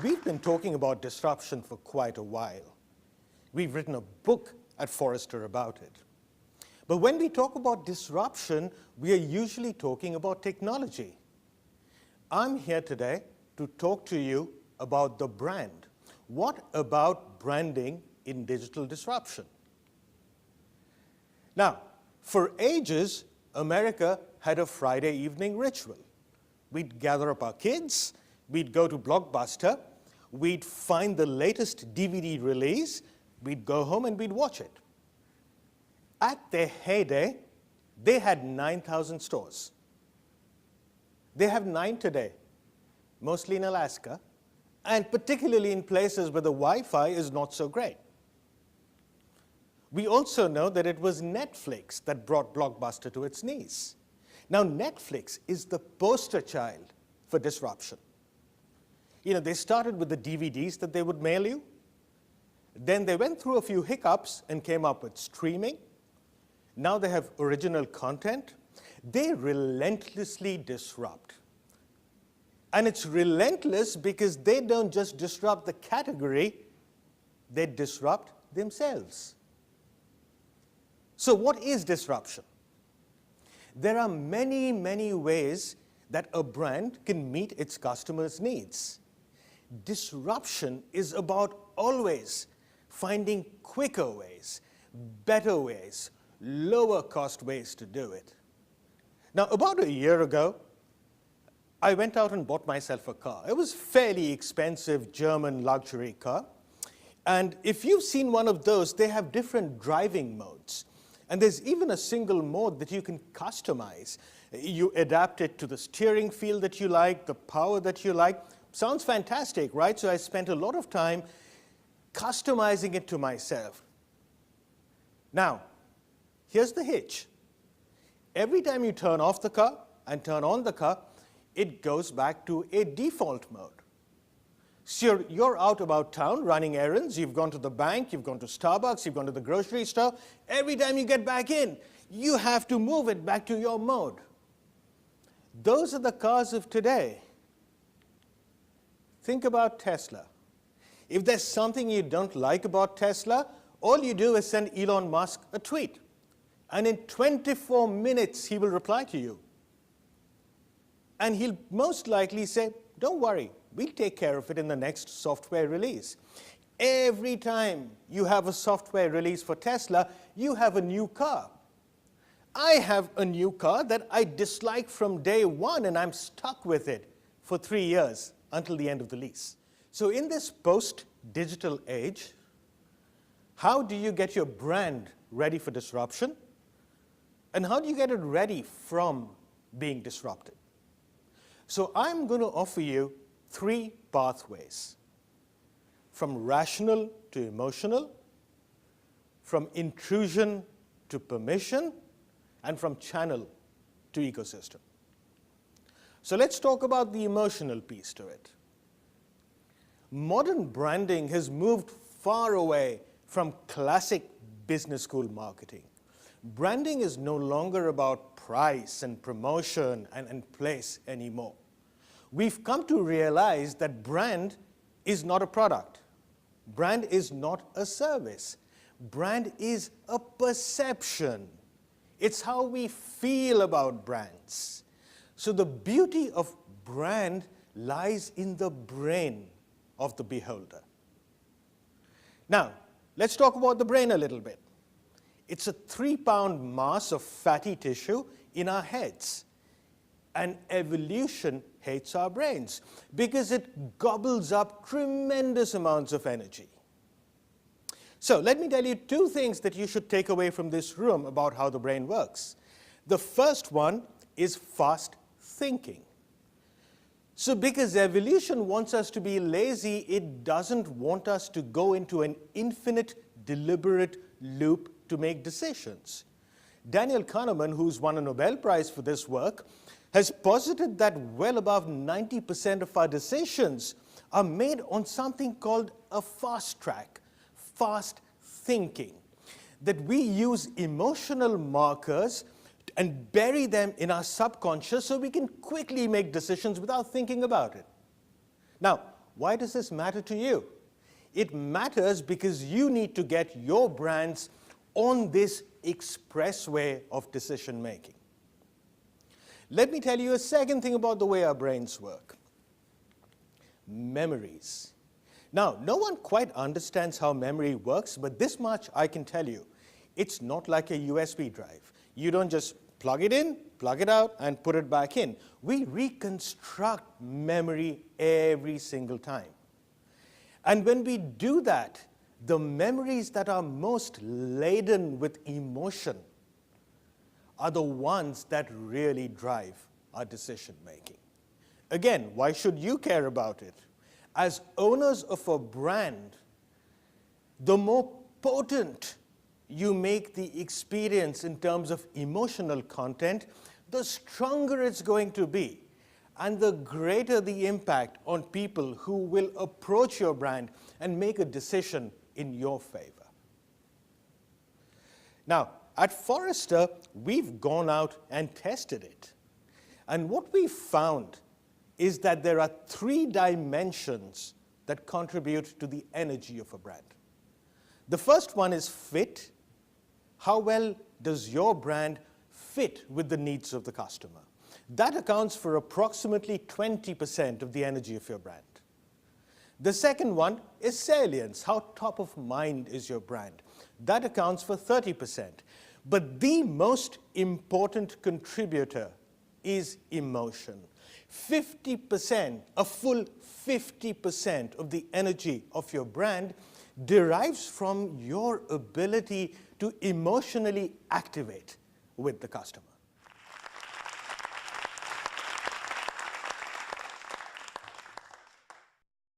We've been talking about disruption for quite a while. We've written a book at Forrester about it. But when we talk about disruption, we are usually talking about technology. I'm here today to talk to you about the brand. What about branding in digital disruption? Now, for ages, America had a Friday evening ritual. We'd gather up our kids, we'd go to Blockbuster, we'd find the latest DVD release, we'd go home and we'd watch it. At their heyday, they had 9,000 stores. They have 9 today, mostly in Alaska, and particularly in places where the Wi-Fi is not so great. We also know that it was Netflix that brought Blockbuster to its knees. Now, Netflix is the poster child for disruption. They started with the DVDs that they would mail you. Then they went through a few hiccups and came up with streaming. Now they have original content. They relentlessly disrupt. And it's relentless because they don't just disrupt the category, they disrupt themselves. So what is disruption? There are many, many ways that a brand can meet its customers' needs. Disruption is about always finding quicker ways, better ways, lower cost ways to do it. Now, about a year ago, I went out and bought myself a car. It was a fairly expensive German luxury car. And if you've seen one of those, they have different driving modes. And there's even a single mode that you can customize. You adapt it to the steering feel that you like, the power that you like. Sounds fantastic, right? So I spent a lot of time customizing it to myself. Now, here's the hitch. Every time you turn off the car and turn on the car, it goes back to a default mode. So you're out about town running errands, you've gone to the bank, you've gone to Starbucks, you've gone to the grocery store. Every time you get back in, you have to move it back to your mode. Those are the cars of today. Think about Tesla. If there's something you don't like about Tesla, all you do is send Elon Musk a tweet. And in 24 minutes, he will reply to you. And he'll most likely say, don't worry, we'll take care of it in the next software release. Every time you have a software release for Tesla, you have a new car. I have a new car that I dislike from day one, and I'm stuck with it for 3 years until the end of the lease. So in this post-digital age, how do you get your brand ready for disruption? And how do you get it ready from being disrupted? So I'm going to offer you 3 pathways: from rational to emotional, from intrusion to permission, and from channel to ecosystem. So let's talk about the emotional piece to it. Modern branding has moved far away from classic business school marketing. Branding is no longer about price and promotion and place anymore. We've come to realize that brand is not a product. Brand is not a service. Brand is a perception. It's how we feel about brands. So the beauty of brand lies in the brain of the beholder. Now, let's talk about the brain a little bit. It's a 3-pound mass of fatty tissue in our heads. And evolution hates our brains because it gobbles up tremendous amounts of energy. So let me tell you 2 things that you should take away from this room about how the brain works. The first one is fast thinking. So because evolution wants us to be lazy, it doesn't want us to go into an infinite, deliberate loop to make decisions. Daniel Kahneman, who's won a Nobel Prize for this work, has posited that well above 90% of our decisions are made on something called a fast track, fast thinking, that we use emotional markers and bury them in our subconscious so we can quickly make decisions without thinking about it. Now, why does this matter to you? It matters because you need to get your brands on this expressway of decision making. Let me tell you a second thing about the way our brains work. Memories. Now, no one quite understands how memory works, but this much I can tell you. It's not like a USB drive. You don't just plug it in, plug it out, and put it back in. We reconstruct memory every single time. And when we do that, the memories that are most laden with emotion are the ones that really drive our decision making. Again, why should you care about it? As owners of a brand, the more potent you make the experience in terms of emotional content, the stronger it's going to be, and the greater the impact on people who will approach your brand and make a decision in your favor. Now, at Forrester, we've gone out and tested it. And what we found is that there are 3 dimensions that contribute to the energy of a brand. The first one is fit. How well does your brand fit with the needs of the customer? That accounts for approximately 20% of the energy of your brand. The second one is salience. How top of mind is your brand? That accounts for 30%. But the most important contributor is emotion. 50%, a full 50% of the energy of your brand derives from your ability to emotionally activate with the customer.